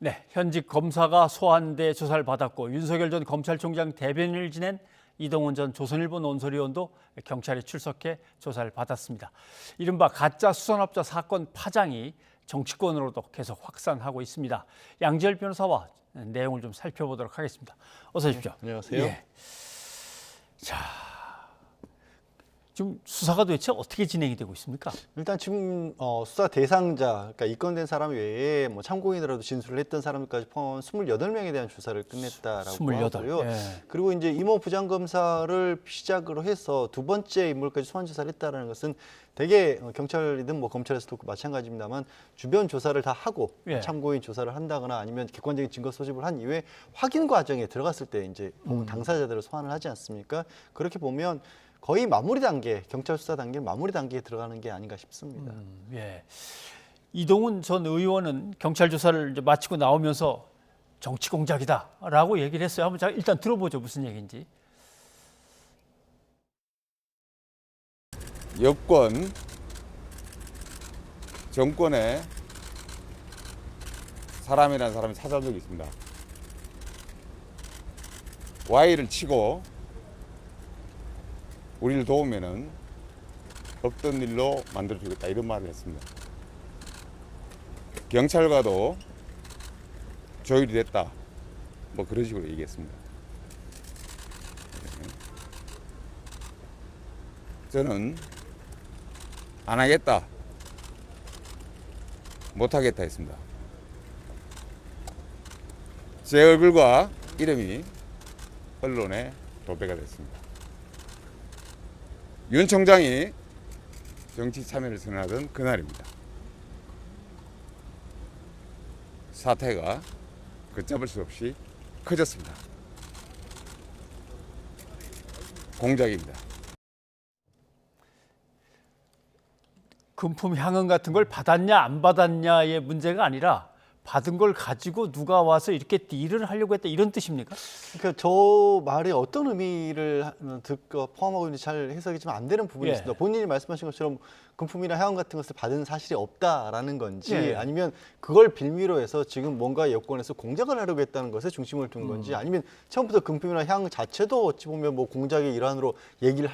네, 현직 검사가 소환돼 조사를 받았고 윤석열 전 검찰총장 대변인을 지낸 이동훈 전 조선일보 논설위원도 경찰에 출석해 조사를 받았습니다. 이른바 가짜 수산업자 사건 파장이 정치권으로도 계속 확산하고 있습니다. 양지열 변호사와 내용을 좀 살펴보도록 하겠습니다. 어서 오십시오. 안녕하세요. 예. 자, 지금 수사가 도대체 어떻게 진행이 되고 있습니까? 일단 지금 수사 대상자, 그러니까 입건된 사람 외에 뭐 참고인이라도 진술을 했던 사람들까지 포함한 28명에 대한 조사를 끝냈다라고 28. 하고요. 예. 그리고 이제 이모 부장검사를 시작으로 해서 두 번째 인물까지 소환 조사를 했다라는 것은 대개 경찰이든 뭐 검찰에서도 마찬가지입니다만 주변 조사를 다 하고 예. 참고인 조사를 한다거나 아니면 객관적인 증거 소집을 한 이후에 확인 과정에 들어갔을 때 이제 당사자들을 소환을 하지 않습니까? 그렇게 보면 거의 마무리 단계, 경찰 수사 단계 마무리 단계에 들어가는 게 아닌가 싶습니다. 예. 이동훈 전 의원은 경찰 조사를 이제 마치고 나오면서 정치 공작이다라고 얘기를 했어요. 한번 일단 들어보죠. 무슨 얘기인지. 여권 정권에 사람이라는 사람이 찾아온 적이 있습니다. Y를 치고 우리를 도우면은 없던 일로 만들어주겠다 이런 말을 했습니다. 경찰과도 조율이 됐다 뭐 그런 식으로 얘기했습니다. 저는 안 하겠다, 못 하겠다 했습니다. 제 얼굴과 이름이 언론에 도배가 됐습니다. 윤 총장이 정치 참여를 선언하던 그날입니다. 사태가 걷잡을 수 없이 커졌습니다. 공작입니다. 금품 향응 같은 걸 받았냐 안 받았냐의 문제가 아니라 받은 걸 가지고 누가 와서 이렇게 딜을 하려고 했다 이런 뜻입니까? 그러니까 저 말이 어떤 의미를 듣고 포함하고 있는지 잘 해석이 좀 안 되는 부분이 예. 있습니다. 본인이 말씀하신 것처럼 금품이나 향응 같은 것을 받은 사실이 없다라는 건지 예. 아니면 그걸 빌미로 해서 지금 뭔가 여권에서 공작을 하려고 했다는 것에 중심을 둔 건지 아니면 처음부터 금품이나 향응 자체도 어찌 보면 뭐 공작의 일환으로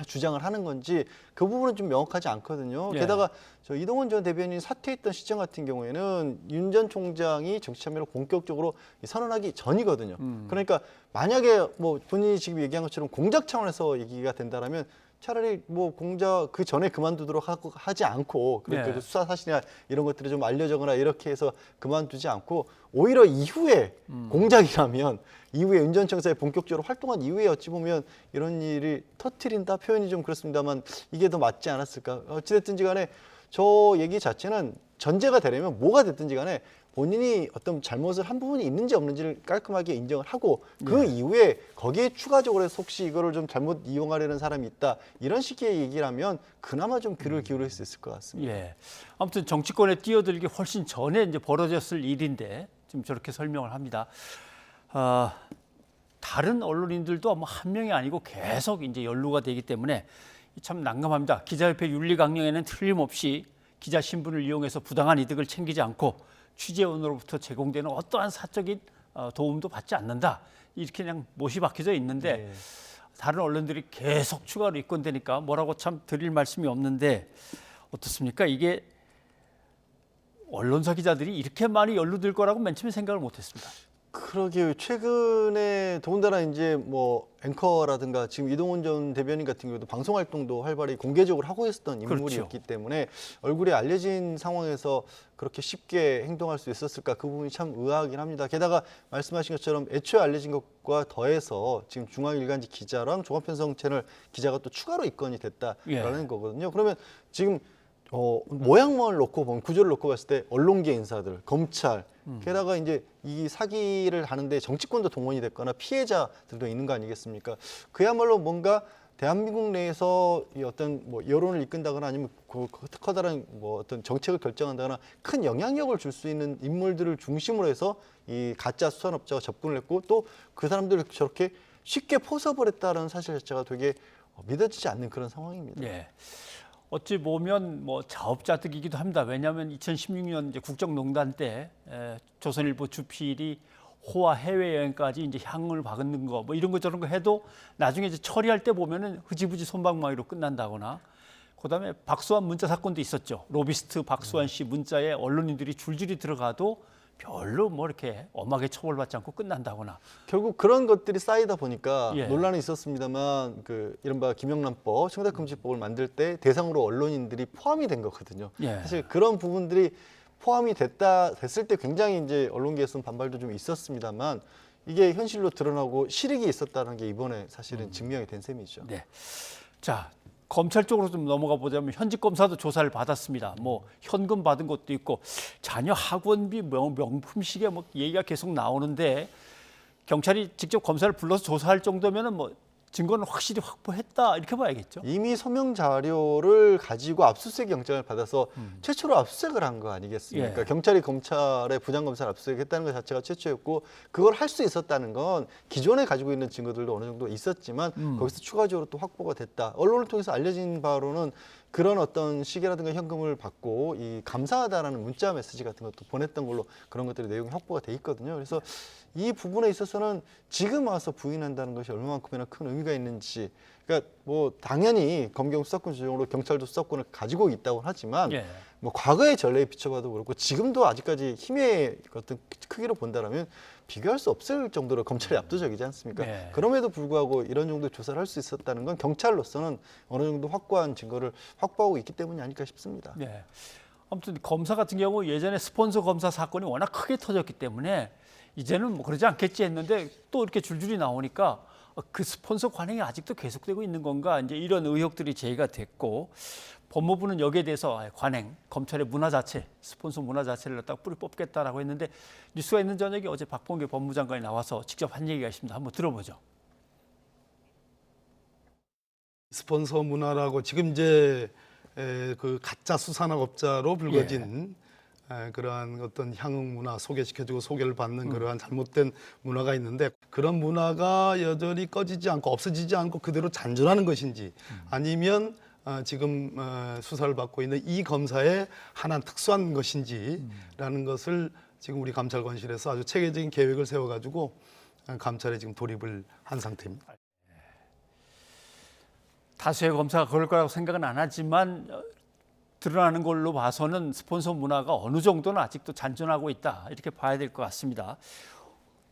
주장을 하는 건지 그 부분은 좀 명확하지 않거든요. 예. 게다가 저 이동훈 전 대변인 사퇴했던 시점 같은 경우에는 윤 전 총장이 정치 참여를 본격적으로 선언하기 전이거든요. 그러니까 만약에 뭐 본인이 지금 얘기한 것처럼 공작 차원에서 얘기가 된다라면 차라리 뭐 공작 그 전에 그만두도록 하지 않고 그렇게 네. 그 수사 사실이나 이런 것들을 좀 알려주거나 이렇게 해서 그만두지 않고 오히려 이후에 공작이라면 이후에 윤 전 총장이 본격적으로 활동한 이후에 어찌 보면 이런 일이 터트린다 표현이 좀 그렇습니다만 이게 더 맞지 않았을까? 어찌됐든지 간에 저 얘기 자체는 전제가 되려면 뭐가 됐든지 간에 본인이 어떤 잘못을 한 부분이 있는지 없는지를 깔끔하게 인정을 하고 그 이후에 거기에 추가적으로 해서 혹시 이거를 좀 잘못 이용하려는 사람이 있다 이런 식의 얘기라면 그나마 좀 귀를 기울일 수 있을 것 같습니다. 예. 아무튼 정치권에 뛰어들기 훨씬 전에 이제 벌어졌을 일인데 지금 저렇게 설명을 합니다. 다른 언론인들도 뭐 한 명이 아니고 계속 이제 연루가 되기 때문에 참 난감합니다. 기자협회 윤리 강령에는 틀림없이 기자 신분을 이용해서 부당한 이득을 챙기지 않고 취재원으로부터 제공되는 어떠한 사적인 도움도 받지 않는다. 이렇게 그냥 못이 박혀져 있는데 네. 다른 언론들이 계속 추가로 입건되니까 뭐라고 참 드릴 말씀이 없는데 어떻습니까? 이게 언론사 기자들이 이렇게 많이 연루될 거라고 맨 처음에 생각을 못했습니다. 그러게요. 최근에 더군다나 이제 뭐 앵커라든가 지금 이동훈 전 대변인 같은 경우도 방송 활동도 활발히 공개적으로 하고 있었던 인물이었기 그렇죠. 때문에 얼굴이 알려진 상황에서 그렇게 쉽게 행동할 수 있었을까 그 부분이 참 의아하긴 합니다. 게다가 말씀하신 것처럼 애초에 알려진 것과 더해서 지금 중앙일간지 기자랑 종합편성 채널 기자가 또 추가로 입건이 됐다라는 거거든요. 그러면 지금 모양만 놓고 보면 구조를 놓고 봤을 때 언론계 인사들, 검찰, 게다가 이제 이 사기를 하는데 정치권도 동원이 됐거나 피해자들도 있는 거 아니겠습니까? 그야말로 뭔가 대한민국 내에서 이 어떤 뭐 여론을 이끈다거나 아니면 커다란 뭐 어떤 정책을 결정한다거나 큰 영향력을 줄 수 있는 인물들을 중심으로 해서 이 가짜 수산업자가 접근을 했고 또 그 사람들을 저렇게 쉽게 포섭을 했다는 사실 자체가 되게 믿어지지 않는 그런 상황입니다. 예. 어찌 보면 뭐 자업자득이기도 합니다. 왜냐하면 2016년 이제 국정농단 때 조선일보 주필이 호화 해외 여행까지 이제 향을 박는 거 뭐 이런 거 저런 거 해도 나중에 이제 처리할 때 보면은 흐지부지 솜방망이로 끝난다거나. 그다음에 박수환 문자 사건도 있었죠. 로비스트 박수환 씨 문자에 언론인들이 줄줄이 들어가도 별로 뭐 이렇게 엄하게 처벌받지 않고 끝난다거나. 결국 그런 것들이 쌓이다 보니까 예. 논란이 있었습니다만 그 이른바 김영란법, 청탁금지법을 만들 때 대상으로 언론인들이 포함이 된 거거든요. 예. 사실 그런 부분들이 포함이 됐을 때 굉장히 이제 언론계에서는 반발도 좀 있었습니다만 이게 현실로 드러나고 실익이 있었다는 게 이번에 사실은 증명이 된 셈이죠. 네. 자, 검찰 쪽으로 좀 넘어가 보자면 현직 검사도 조사를 받았습니다. 뭐 현금 받은 것도 있고 자녀 학원비 명품시계 뭐 얘기가 계속 나오는데 경찰이 직접 검사를 불러서 조사할 정도면은 뭐 증거는 확실히 확보했다 이렇게 봐야겠죠. 이미 소명 자료를 가지고 압수수색 영장을 받아서 최초로 압수수색을 한 거 아니겠습니까? 예. 그러니까 경찰이 검찰의 부장검사를 압수수색했다는 것 자체가 최초였고 그걸 할 수 있었다는 건 기존에 가지고 있는 증거들도 어느 정도 있었지만 거기서 추가적으로 또 확보가 됐다. 언론을 통해서 알려진 바로는 그런 어떤 시계라든가 현금을 받고 이 감사하다라는 문자 메시지 같은 것도 보냈던 걸로 그런 것들이 내용이 확보가 돼 있거든요. 그래서 이 부분에 있어서는 지금 와서 부인한다는 것이 얼마만큼이나 큰 의미가 있는지, 그러니까 뭐 당연히 검경 수사권 조정으로 경찰도 수사권을 가지고 있다고 하지만 예. 뭐 과거의 전례에 비춰봐도 그렇고 지금도 아직까지 힘의 어떤 크기로 본다라면 비교할 수 없을 정도로 검찰이 압도적이지 않습니까? 네. 그럼에도 불구하고 이런 정도 조사를 할 수 있었다는 건 경찰로서는 어느 정도 확고한 증거를 확보하고 있기 때문이 아닐까 싶습니다. 네. 아무튼 검사 같은 경우 예전에 스폰서 검사 사건이 워낙 크게 터졌기 때문에 이제는 뭐 그러지 않겠지 했는데 또 이렇게 줄줄이 나오니까 그 스폰서 관행이 아직도 계속되고 있는 건가 이제 이런 의혹들이 제기가 됐고 법무부는 여기에 대해서 관행, 검찰의 문화 자체, 스폰서 문화 자체를 갖다가 뿌리 뽑겠다라고 했는데 뉴스가 있는 저녁에 어제 박범계 법무장관이 나와서 직접 한 얘기가 있습니다. 한번 들어보죠. 스폰서 문화라고 지금 이제 그 가짜 수산업자로 불거진 그러한 어떤 향응 문화 소개시켜주고 소개를 받는 그러한 잘못된 문화가 있는데 그런 문화가 여전히 꺼지지 않고 없어지지 않고 그대로 잔존하는 것인지 아니면 지금 수사를 받고 있는 이 검사의 하나는 특수한 것인지라는 것을 지금 우리 감찰관실에서 아주 체계적인 계획을 세워가지고 감찰에 지금 돌입을 한 상태입니다. 다수의 검사가 그럴 거라고 생각은 안 하지만 드러나는 걸로 봐서는 스폰서 문화가 어느 정도는 아직도 잔존하고 있다 이렇게 봐야 될 것 같습니다.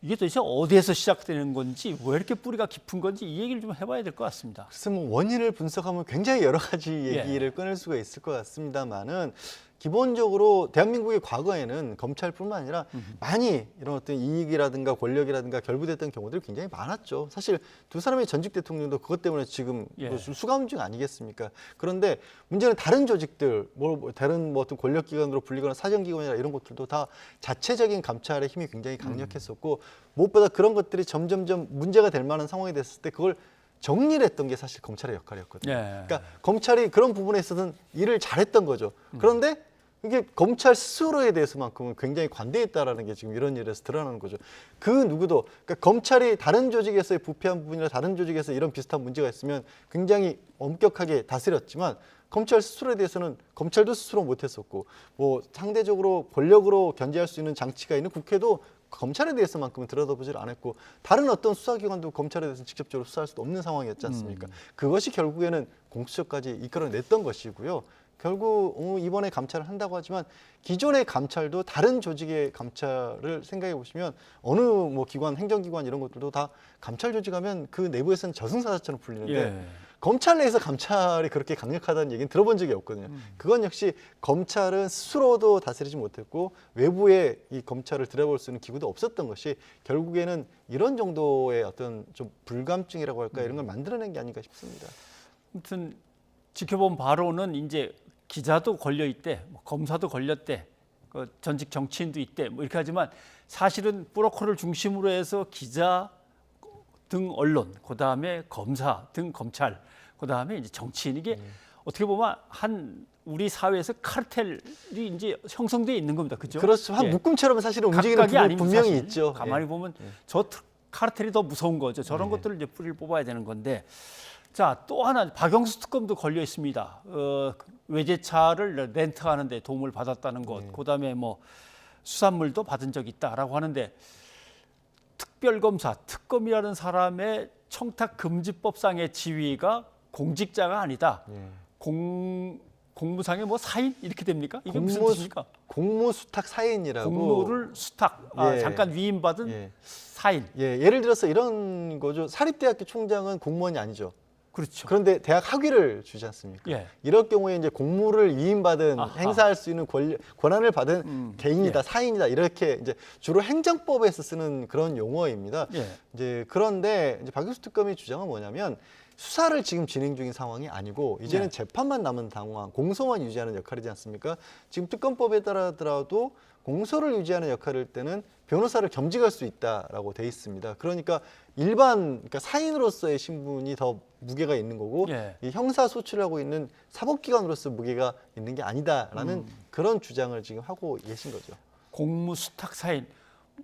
이게 도대체 어디에서 시작되는 건지 왜 이렇게 뿌리가 깊은 건지 이 얘기를 좀 해봐야 될 것 같습니다. 글쎄 뭐 원인을 분석하면 굉장히 여러 가지 예. 얘기를 꺼낼 수가 있을 것 같습니다만은 기본적으로 대한민국의 과거에는 검찰뿐만 아니라 많이 이런 어떤 이익이라든가 권력이라든가 결부됐던 경우들이 굉장히 많았죠. 사실 두 사람의 전직 대통령도 그것 때문에 지금 예. 수감 중 아니겠습니까? 그런데 문제는 다른 조직들, 다른 어떤 권력기관으로 불리거나 사정기관이나 이런 것들도 다 자체적인 감찰의 힘이 굉장히 강력했었고 무엇보다 그런 것들이 점점점 문제가 될 만한 상황이 됐을 때 그걸 정리를 했던 게 사실 검찰의 역할이었거든요. 예. 그러니까 검찰이 그런 부분에 있어서는 일을 잘했던 거죠. 그런데 이게 검찰 스스로에 대해서만큼은 굉장히 관대했다라는 게 지금 이런 일에서 드러나는 거죠. 그 누구도 그러니까 검찰이 다른 조직에서의 부패한 부분이나 다른 조직에서 이런 비슷한 문제가 있으면 굉장히 엄격하게 다스렸지만 검찰 스스로에 대해서는 검찰도 스스로 못했었고 뭐 상대적으로 권력으로 견제할 수 있는 장치가 있는 국회도 검찰에 대해서만큼은 들여다보질 않았고 다른 어떤 수사기관도 검찰에 대해서 직접적으로 수사할 수도 없는 상황이었지 않습니까? 그것이 결국에는 공수처까지 이끌어냈던 것이고요. 결국 이번에 감찰을 한다고 하지만 기존의 감찰도 다른 조직의 감찰을 생각해 보시면 어느 뭐 기관, 행정기관 이런 것들도 다 감찰 조직하면 그 내부에서는 저승사자처럼 불리는데 예. 검찰 내에서 감찰이 그렇게 강력하다는 얘기는 들어본 적이 없거든요. 그건 역시 검찰은 스스로도 다스리지 못했고 외부에 이 검찰을 들여다볼 수 있는 기구도 없었던 것이 결국에는 이런 정도의 어떤 좀 불감증이라고 할까 이런 걸 만들어낸 게 아닌가 싶습니다. 아무튼 지켜본 바로는 이제 기자도 걸려 있대, 검사도 걸렸대, 전직 정치인도 있대, 뭐 이렇게 하지만 사실은 브로커를 중심으로 해서 기자 등 언론, 그 다음에 검사 등 검찰, 그 다음에 이제 정치인 이게 어떻게 보면 한 우리 사회에서 카르텔이 이제 형성돼 있는 겁니다, 그죠? 그렇죠. 한 예. 묶음처럼 사실은 움직이는 각각이 부분 아닙니다, 분명히 사실. 있죠. 가만히 예. 보면 저 카르텔이 더 무서운 거죠. 저런 것들을 이제 뿌리를 뽑아야 되는 건데 자, 또 하나 박영수 특검도 걸려 있습니다. 외제차를 렌트하는데 도움을 받았다는 것, 그다음에 뭐 수산물도 받은 적이 있다라고 하는데 특별검사, 특검이라는 사람의 청탁금지법상의 지위가 공직자가 아니다. 공무상의 뭐 사인 이렇게 됩니까? 이게 무슨 뜻입니까? 공무수탁 사인이라고. 공무를 수탁, 예. 잠깐 위임받은 예. 사인. 예를 들어서 이런 거죠. 사립대학교 총장은 공무원이 아니죠. 그렇죠. 그런데 대학 학위를 주지 않습니까? 예. 이럴 경우에 이제 공무를 위임받은 아하. 행사할 수 있는 권한을 받은 개인이다, 예. 사인이다 이렇게 이제 주로 행정법에서 쓰는 그런 용어입니다. 예. 이제 그런데 이제 박영수 특검의 주장은 뭐냐면 수사를 지금 진행 중인 상황이 아니고 이제는 네. 재판만 남은 상황, 공소만 유지하는 역할이지 않습니까? 지금 특검법에 따라더라도 공소를 유지하는 역할일 때는 변호사를 겸직할 수 있다라고 돼 있습니다. 그러니까 그러니까 사인으로서의 신분이 더 무게가 있는 거고 예. 이 형사 소출을 하고 있는 사법기관으로서 무게가 있는 게 아니다라는 그런 주장을 지금 하고 계신 거죠. 공무 수탁 사인.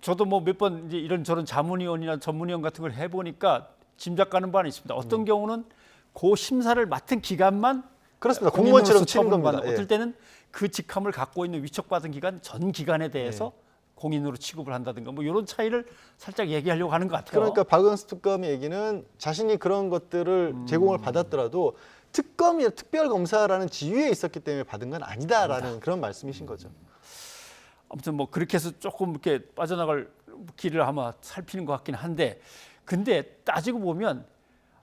저도 뭐 몇 번 이제 이런저런 자문위원이나 전문위원 같은 걸 해보니까 짐작 가는 바는 있습니다. 어떤 경우는 그 심사를 맡은 기간만 그렇습니다. 공인으로서 공무원처럼 치는 처분받는, 겁니다. 예. 어떨 때는 그 직함을 갖고 있는 위촉받은 기간 전 기간에 대해서 공인으로 취급을 한다든가 뭐 이런 차이를 살짝 얘기하려고 하는 것 같아요. 그러니까 박영수 특검의 얘기는 자신이 그런 것들을 제공을 받았더라도 특검이 특별검사라는 지위에 있었기 때문에 받은 건 아니다라는 그런 말씀이신 거죠. 아무튼 뭐 그렇게 해서 조금 이렇게 빠져나갈 길을 아마 살피는 것 같긴 한데, 근데 따지고 보면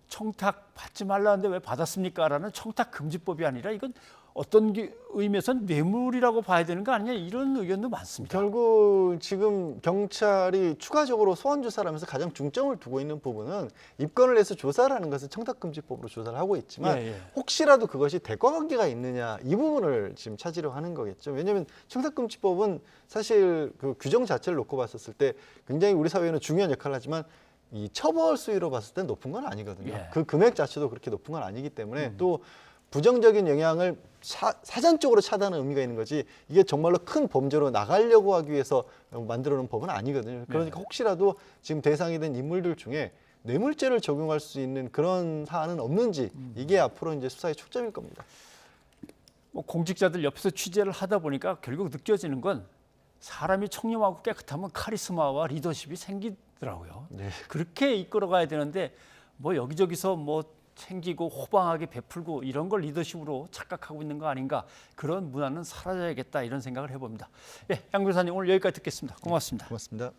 청탁 받지 말라는데 왜 받았습니까라는 청탁금지법이 아니라 이건 어떤 의미에서는 뇌물이라고 봐야 되는 거 아니냐 이런 의견도 많습니다. 결국 지금 경찰이 추가적으로 소환 조사를 하면서 가장 중점을 두고 있는 부분은 입건을 해서 조사를 하는 것은 청탁금지법으로 조사를 하고 있지만 예, 예. 혹시라도 그것이 대과관계가 있느냐 이 부분을 지금 찾으려 하는 거겠죠. 왜냐하면 청탁금지법은 사실 그 규정 자체를 놓고 봤었을 때 굉장히 우리 사회에는 중요한 역할을 하지만 이 처벌 수위로 봤을 때 높은 건 아니거든요. 예. 그 금액 자체도 그렇게 높은 건 아니기 때문에 또 부정적인 영향을 사전적으로 차단하는 의미가 있는 거지 이게 정말로 큰 범죄로 나가려고 하기 위해서 만들어 놓은 법은 아니거든요. 그러니까 혹시라도 지금 대상이 된 인물들 중에 뇌물죄를 적용할 수 있는 그런 사안은 없는지 이게 앞으로 이제 수사의 초점일 겁니다. 뭐 공직자들 옆에서 취재를 하다 보니까 결국 느껴지는 건 사람이 청렴하고 깨끗하면 카리스마와 리더십이 생기더라고요. 네. 그렇게 이끌어가야 되는데 뭐 여기저기서 뭐 챙기고 호방하게 베풀고 이런 걸 리더십으로 착각하고 있는 거 아닌가, 그런 문화는 사라져야겠다 이런 생각을 해봅니다. 예, 양 변호사님 오늘 여기까지 듣겠습니다. 고맙습니다. 고맙습니다.